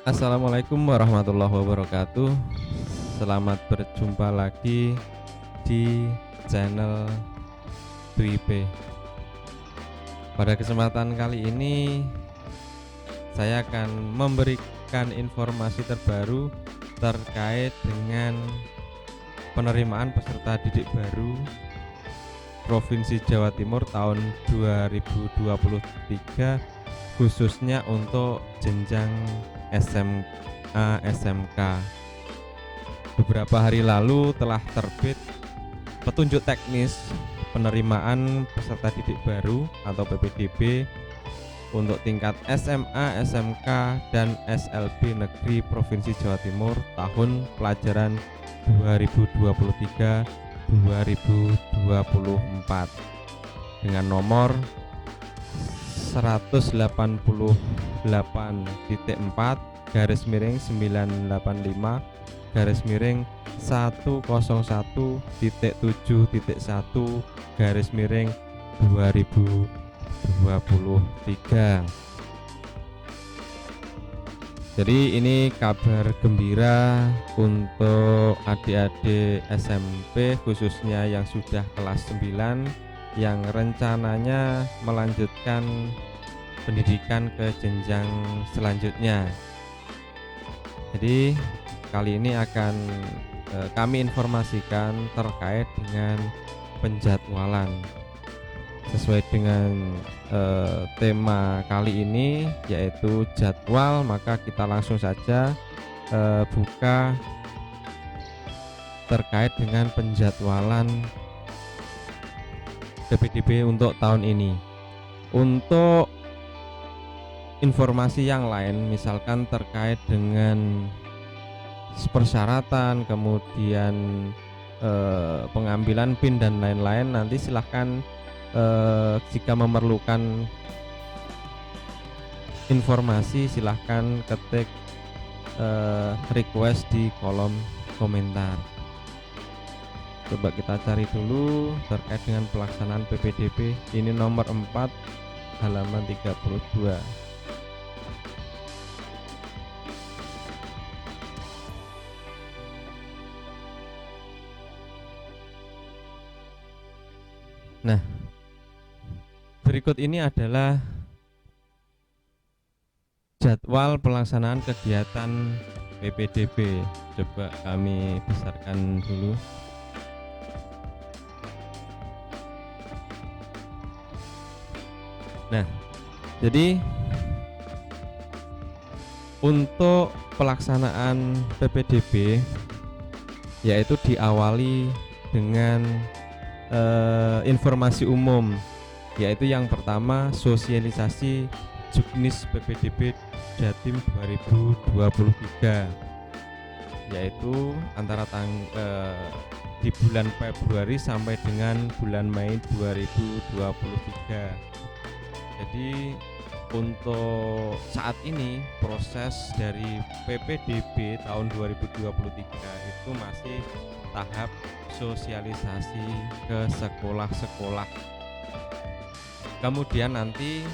Assalamualaikum warahmatullahi wabarakatuh. Selamat berjumpa lagi di channel Dwi P. Pada kesempatan kali ini saya akan memberikan informasi terbaru terkait dengan penerimaan peserta didik baru Provinsi Jawa Timur tahun 2023, khususnya untuk jenjang SMA SMK. Beberapa hari lalu telah terbit petunjuk teknis penerimaan peserta didik baru atau PPDB untuk tingkat SMA, SMK, dan SLB Negeri Provinsi Jawa Timur tahun pelajaran 2023-2024 dengan nomor 180/9/5 Jadi ini kabar gembira untuk adik-adik SMP, khususnya yang sudah kelas 9 yang rencananya melanjutkan pendidikan ke jenjang selanjutnya. Jadi kali ini akan kami informasikan terkait dengan penjadwalan. Sesuai dengan tema kali ini, yaitu jadwal, maka kita langsung saja buka terkait dengan penjadwalan PPDB untuk tahun ini. Untuk informasi yang lain, misalkan terkait dengan persyaratan, kemudian pengambilan PIN dan lain-lain, nanti silahkan jika memerlukan informasi silahkan ketik request di kolom komentar. Coba kita cari dulu terkait dengan pelaksanaan PPDB. Ini nomor 4 halaman 32. Nah, berikut ini adalah jadwal pelaksanaan kegiatan PPDB. Coba kami besarkan dulu. Nah, jadi untuk pelaksanaan PPDB yaitu diawali dengan informasi umum, yaitu yang pertama sosialisasi Juknis PPDB Jatim 2023, yaitu antara di bulan Februari sampai dengan bulan Mei 2023. Jadi untuk saat ini proses dari PPDB tahun 2023 itu masih tahap sosialisasi ke sekolah-sekolah. Kemudian nanti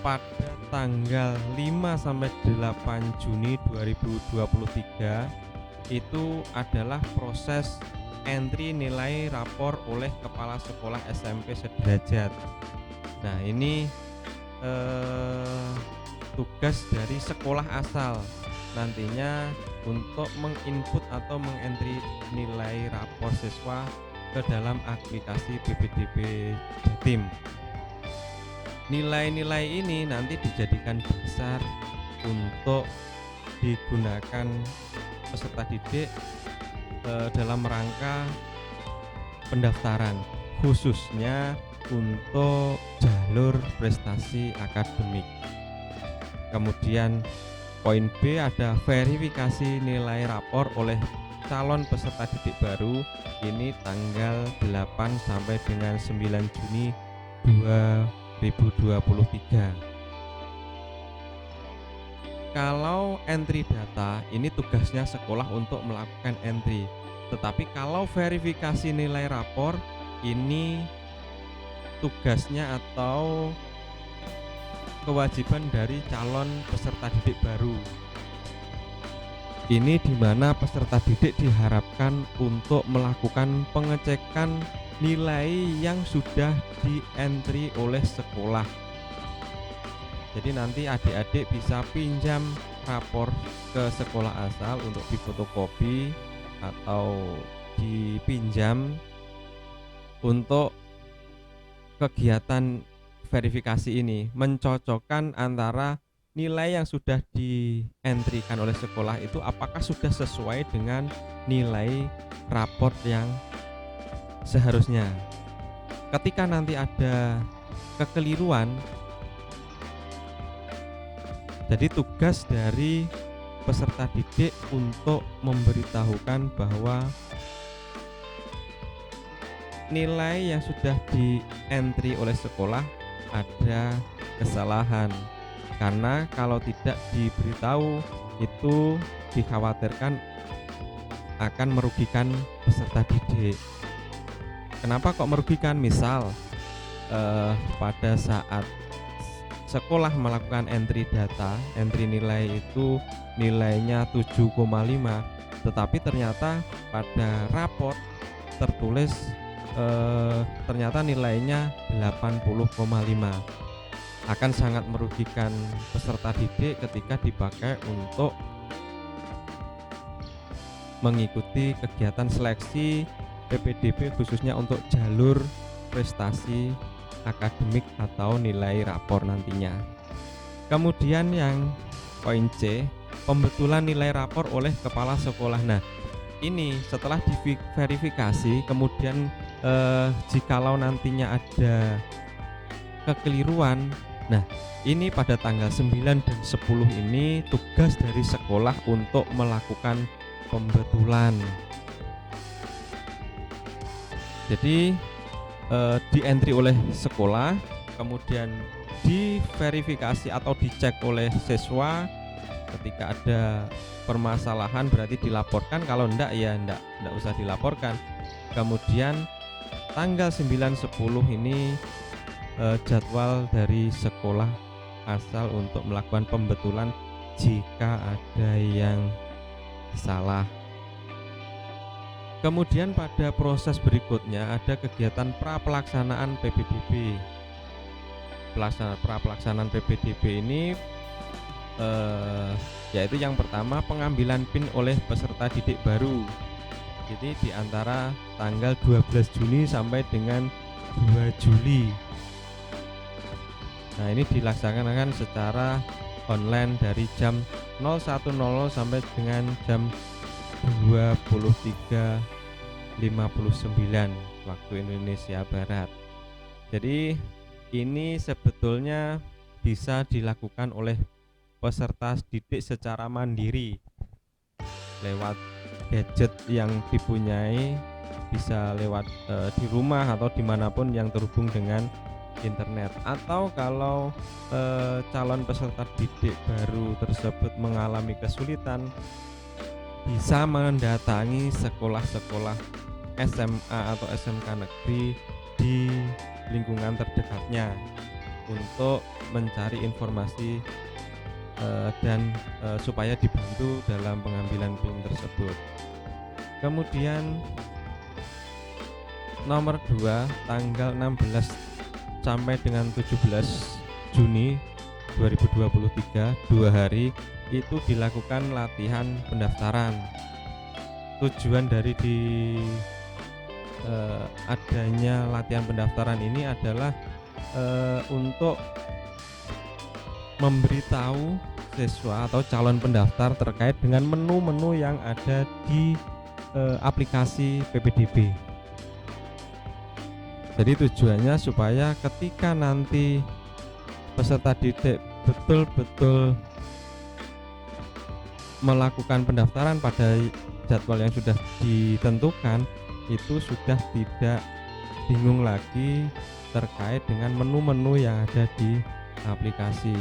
pada tanggal 5 sampai 8 Juni 2023 itu adalah proses entry nilai rapor oleh kepala sekolah SMP sederajat. Nah, ini tugas dari sekolah asal nantinya untuk menginput atau mengentry nilai rapor siswa ke dalam aplikasi PPDB Jatim. Nilai-nilai ini nanti dijadikan dasar untuk digunakan peserta didik dalam rangka pendaftaran, khususnya untuk jalur prestasi akademik. Kemudian poin B ada verifikasi nilai rapor oleh calon peserta didik baru, ini tanggal 8 sampai dengan 9 Juni 2023. Kalau entry data, ini tugasnya sekolah untuk melakukan entry. Tetapi kalau verifikasi nilai rapor, ini tugasnya atau kewajiban dari calon peserta didik baru. Ini di mana peserta didik diharapkan untuk melakukan pengecekan nilai yang sudah di-entry oleh sekolah. Jadi nanti adik-adik bisa pinjam rapor ke sekolah asal untuk difotokopi atau dipinjam untuk kegiatan verifikasi ini, mencocokkan antara nilai yang sudah di-entry-kan oleh sekolah itu apakah sudah sesuai dengan nilai raport yang seharusnya. Ketika nanti ada kekeliruan, jadi tugas dari peserta didik untuk memberitahukan bahwa nilai yang sudah di-entry oleh sekolah ada kesalahan. Karena kalau tidak diberitahu itu dikhawatirkan akan merugikan peserta didik. Kenapa kok merugikan? Misal pada saat sekolah melakukan entry data, entry nilai itu nilainya 7,5, tetapi ternyata pada raport tertulis ternyata nilainya 80,5. Akan sangat merugikan peserta didik ketika dipakai untuk mengikuti kegiatan seleksi PPDB khususnya untuk jalur prestasi akademik atau nilai rapor nantinya. Kemudian yang poin C, pembetulan nilai rapor oleh kepala sekolah. Nah, ini setelah diverifikasi kemudian jikalau nantinya ada kekeliruan. Nah, ini pada tanggal 9 dan 10 ini tugas dari sekolah untuk melakukan pembetulan. Jadi di-entry oleh sekolah, kemudian diverifikasi atau dicek oleh siswa. Ketika ada permasalahan berarti dilaporkan, kalau enggak ya enggak usah dilaporkan. Kemudian tanggal 9 10 ini jadwal dari sekolah asal untuk melakukan pembetulan jika ada yang salah. Kemudian pada proses berikutnya ada kegiatan pra-pelaksanaan PPDB. Pra-pelaksanaan PPDB ini yaitu yang pertama pengambilan PIN oleh peserta didik baru. Jadi di antara tanggal 12 Juni sampai dengan 2 Juli. Nah, ini dilaksanakan secara online dari jam 01.00 sampai dengan jam 23.59 waktu Indonesia Barat. Jadi ini sebetulnya bisa dilakukan oleh peserta didik secara mandiri lewat gadget yang dipunyai, bisa lewat di rumah atau dimanapun yang terhubung dengan internet. Atau kalau calon peserta didik baru tersebut mengalami kesulitan, bisa mendatangi sekolah-sekolah SMA atau SMK negeri di lingkungan terdekatnya untuk mencari informasi dan supaya dibantu dalam pengambilan PIN tersebut. Kemudian nomor 2, tanggal 16 sampai dengan 17 Juni 2023, 2 hari itu dilakukan latihan pendaftaran. Tujuan dari adanya latihan pendaftaran ini adalah untuk memberitahu siswa atau calon pendaftar terkait dengan menu-menu yang ada di aplikasi PPDB. Jadi tujuannya supaya ketika nanti peserta didik betul-betul melakukan pendaftaran pada jadwal yang sudah ditentukan, itu sudah tidak bingung lagi terkait dengan menu-menu yang ada di aplikasi.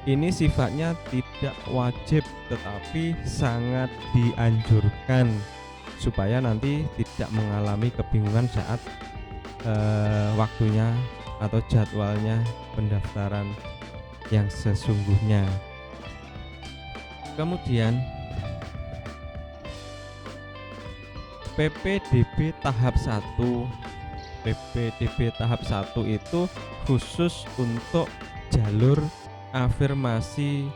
Ini sifatnya tidak wajib tetapi sangat dianjurkan supaya nanti tidak mengalami kebingungan saat waktunya atau jadwalnya pendaftaran yang sesungguhnya. Kemudian PPDB tahap 1. PPDB tahap 1 itu khusus untuk jalur afirmasi,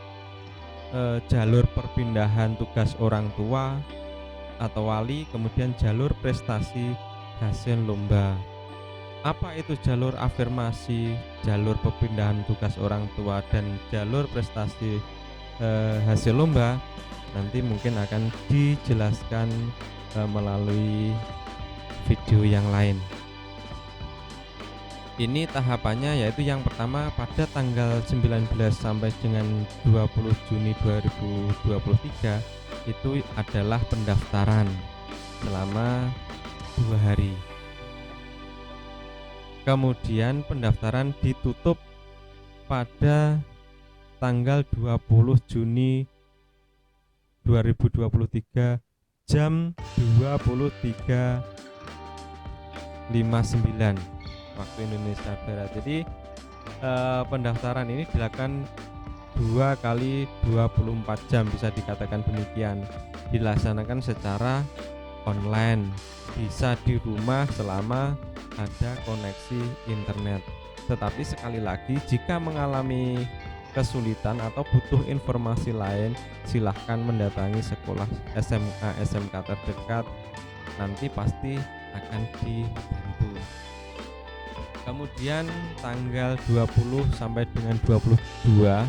jalur perpindahan tugas orang tua atau wali, kemudian jalur prestasi hasil lomba. Apa itu jalur afirmasi, jalur perpindahan tugas orang tua, dan jalur prestasi hasil lomba? Nanti mungkin akan dijelaskan melalui video yang lain. Ini tahapannya yaitu yang pertama pada tanggal 19 sampai dengan 20 Juni 2023 itu adalah pendaftaran selama 2 hari. Kemudian pendaftaran ditutup pada tanggal 20 Juni 2023 jam 23.59 waktu Indonesia Barat. Jadi pendaftaran ini dilakukan 2 kali 24 jam, bisa dikatakan demikian. Dilaksanakan secara online, bisa di rumah selama ada koneksi internet. Tetapi sekali lagi, jika mengalami kesulitan atau butuh informasi lain, silahkan mendatangi sekolah SMA SMK terdekat, nanti pasti akan dibantu. Kemudian tanggal 20 sampai dengan 22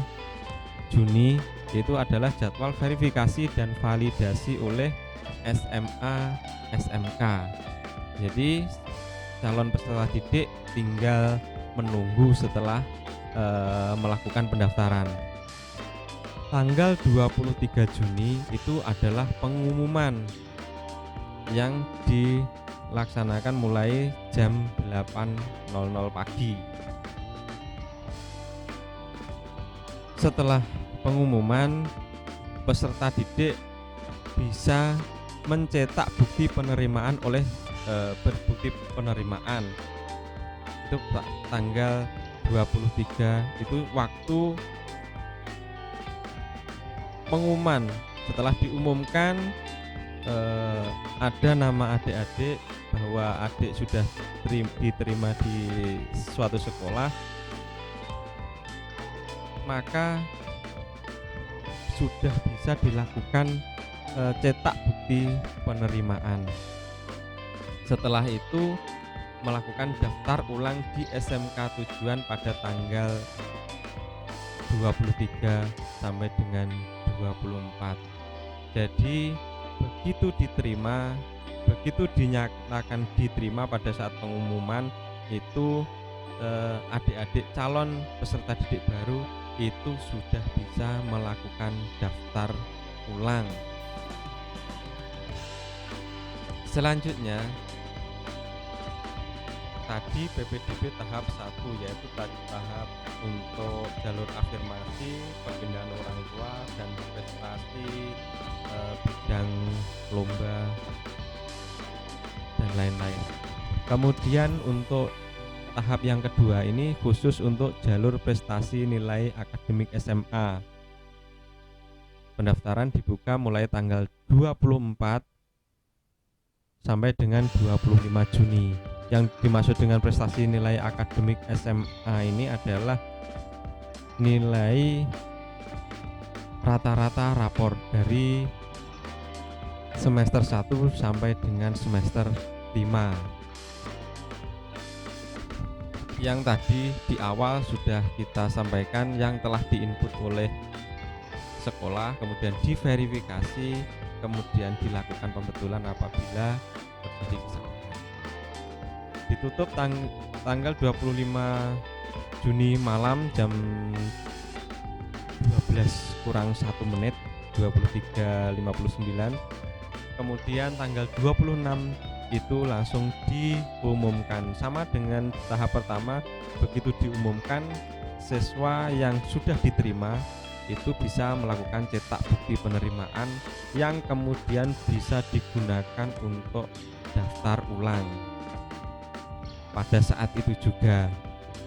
Juni itu adalah jadwal verifikasi dan validasi oleh SMA SMK. Jadi calon peserta didik tinggal menunggu setelah melakukan pendaftaran. Tanggal 23 Juni itu adalah pengumuman yang dilaksanakan mulai jam 8.00 pagi. Setelah pengumuman, peserta didik bisa mencetak bukti penerimaan oleh berbukti penerimaan. Itu tanggal 23 itu waktu pengumuman. Setelah diumumkan ada nama adik-adik bahwa adik sudah diterima di suatu sekolah, maka sudah bisa dilakukan cetak bukti penerimaan. Setelah itu melakukan daftar ulang di SMK tujuan pada tanggal 23 sampai dengan 24. Jadi begitu dinyatakan diterima pada saat pengumuman itu adik-adik calon peserta didik baru itu sudah bisa melakukan daftar ulang. Selanjutnya tadi PPDB tahap 1 yaitu tahap untuk jalur afirmasi, perpindahan orang tua, dan prestasi bidang lomba dan lain-lain. Kemudian untuk tahap yang kedua ini khusus untuk jalur prestasi nilai akademik SMA. Pendaftaran dibuka mulai tanggal 24 sampai dengan 25 Juni. Yang dimaksud dengan prestasi nilai akademik SMA ini adalah nilai rata-rata rapor dari semester 1 sampai dengan semester 5. Yang tadi di awal sudah kita sampaikan yang telah diinput oleh sekolah, kemudian diverifikasi, kemudian dilakukan pembetulan apabila terjadi kesalahan. Ditutup tanggal 25 Juni malam jam 12 kurang 1 menit 23.59. Kemudian tanggal 26 itu langsung diumumkan. Sama dengan tahap pertama, begitu diumumkan siswa yang sudah diterima itu bisa melakukan cetak bukti penerimaan yang kemudian bisa digunakan untuk daftar ulang pada saat itu juga.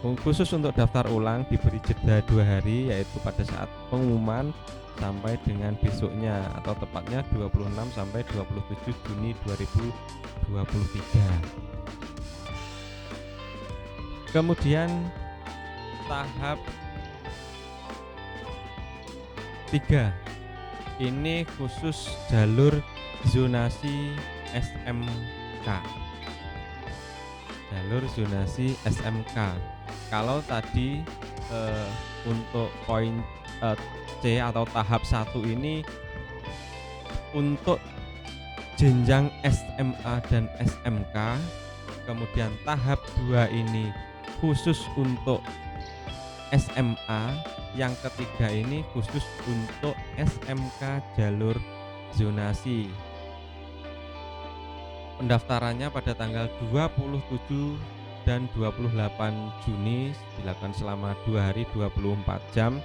Khusus untuk daftar ulang diberi jeda 2 hari, yaitu pada saat pengumuman sampai dengan besoknya atau tepatnya 26 sampai 27 Juni 2023. Kemudian tahap 3 ini khusus jalur zonasi SMK. Jalur zonasi SMK. Kalau tadi untuk poin C atau tahap 1 ini untuk jenjang SMA dan SMK, kemudian tahap 2 ini khusus untuk SMA, yang ketiga ini khusus untuk SMK jalur zonasi. Pendaftarannya pada tanggal 27 dan 28 Juni dilakukan selama 2 hari 24 jam,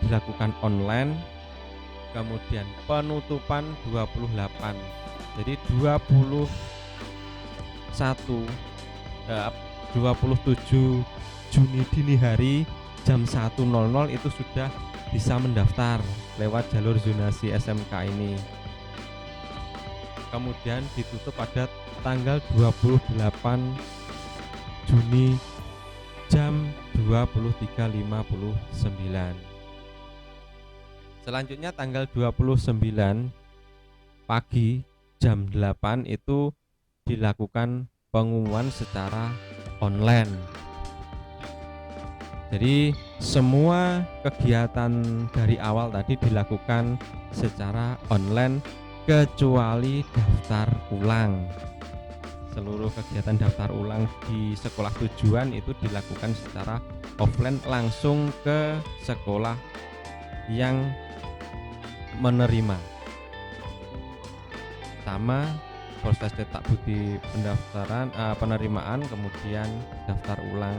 dilakukan online. Kemudian penutupan 28. Jadi 27 Juni dini hari jam 1.00 itu sudah bisa mendaftar lewat jalur zonasi SMK ini. Kemudian ditutup pada tanggal 28 Juni jam 23.59. Selanjutnya tanggal 29 pagi jam 8 itu dilakukan pengumuman secara online. Jadi semua kegiatan dari awal tadi dilakukan secara online kecuali daftar ulang. Seluruh kegiatan daftar ulang di sekolah tujuan itu dilakukan secara offline langsung ke sekolah yang menerima. Sama proses cetak bukti pendaftaran, penerimaan, kemudian daftar ulang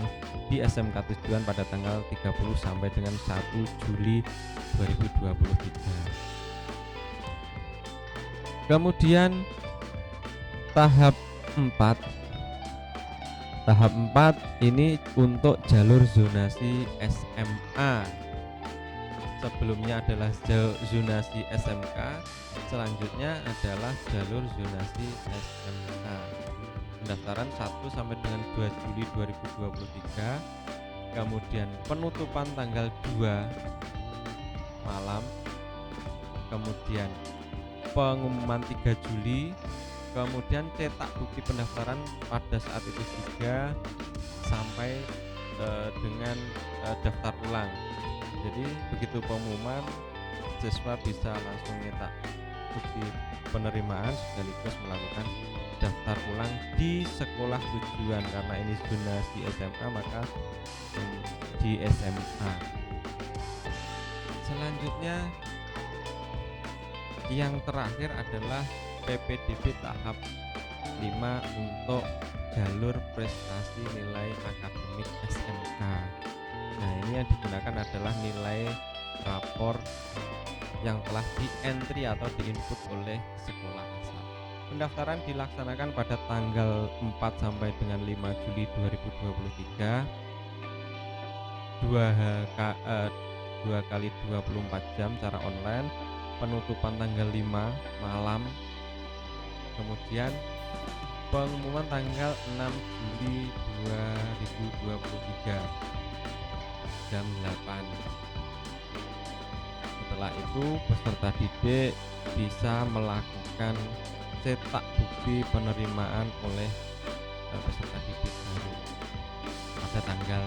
di SMK tujuan pada tanggal 30 sampai dengan 1 Juli 2023. Kemudian tahap 4 ini untuk jalur zonasi SMA. Sebelumnya adalah zonasi SMK, selanjutnya adalah jalur zonasi SMK. Pendaftaran 1 sampai dengan 2 Juli 2023. Kemudian penutupan tanggal 2 malam. Kemudian pengumuman 3 Juli. Kemudian cetak bukti pendaftaran pada saat itu juga sampai dengan daftar ulang. Jadi begitu pengumuman, siswa bisa langsung nyetak bukti penerimaan sekaligus melakukan daftar ulang di sekolah tujuan, karena ini zonasi SMK maka di SMA. Selanjutnya yang terakhir adalah PPDB tahap 5 untuk jalur prestasi nilai akademik SMK. Nah, ini yang digunakan adalah nilai rapor yang telah di-entry atau di-input oleh sekolah asal. Pendaftaran dilaksanakan pada tanggal 4 sampai dengan 5 Juli 2023. 2 kali 24 jam secara online. Penutupan tanggal 5 malam. Kemudian pengumuman tanggal 6 Juli 2023 jam 8. Setelah itu peserta didik bisa melakukan cetak bukti penerimaan oleh peserta didik baru pada tanggal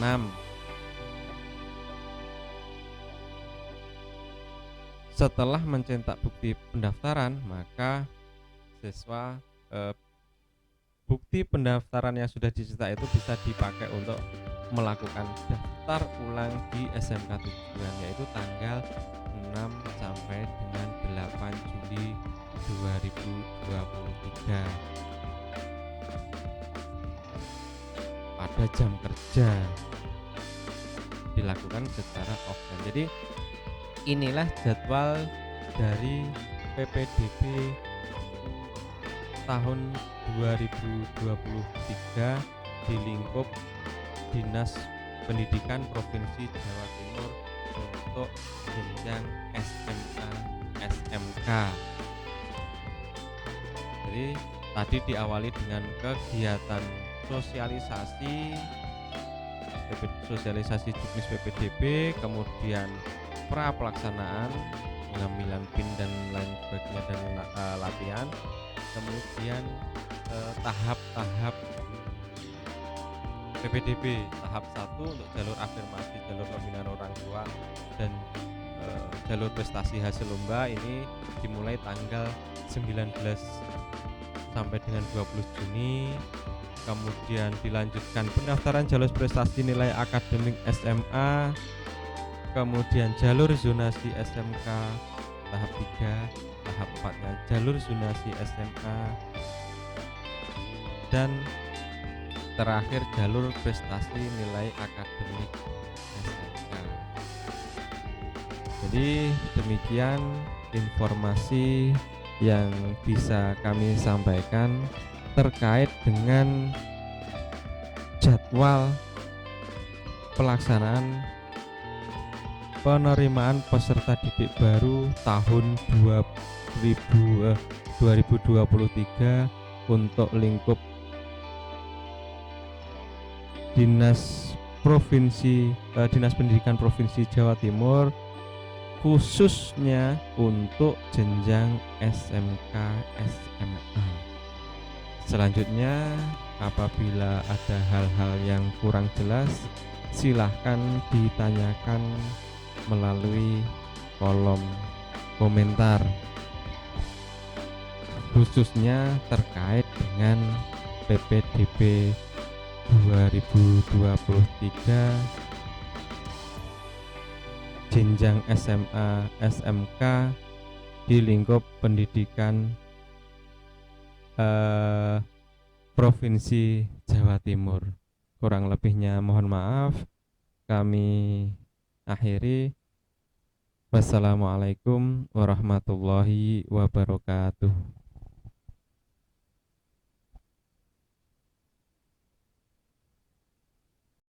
6. Setelah mencetak bukti pendaftaran, maka siswa bukti pendaftaran yang sudah dicetak itu bisa dipakai untuk melakukan daftar ulang di SMK tujuan, yaitu tanggal 6 sampai dengan 8 Juli 2023 pada jam kerja, dilakukan secara offline. Jadi inilah jadwal dari PPDB tahun 2023 di lingkup Dinas Pendidikan Provinsi Jawa Timur untuk jenjang SMA, SMK. Jadi tadi diawali dengan kegiatan sosialisasi sosialisasi juknis PPDB, kemudian pra pelaksanaan pengambilan PIN dan lain sebagainya dan latihan, kemudian tahap-tahap PPDB tahap 1 untuk jalur afirmasi, jalur pembinaan orang tua, dan jalur prestasi hasil lomba ini dimulai tanggal 19 sampai dengan 20 Juni. Kemudian dilanjutkan pendaftaran jalur prestasi nilai akademik SMA, kemudian jalur zonasi SMK tahap 3, tahap 4-nya jalur zonasi SMA, dan terakhir jalur prestasi nilai akademik SMK. Jadi demikian informasi yang bisa kami sampaikan terkait dengan jadwal pelaksanaan penerimaan peserta didik baru tahun 2023 untuk lingkup Dinas Pendidikan Provinsi Jawa Timur, khususnya untuk jenjang SMK SMA. Selanjutnya, apabila ada hal-hal yang kurang jelas, silahkan ditanyakan melalui kolom komentar, khususnya terkait dengan PPDB 2023 jenjang SMA SMK di lingkup pendidikan Provinsi Jawa Timur. Kurang lebihnya mohon maaf. Kami akhiri. Wassalamualaikum warahmatullahi wabarakatuh.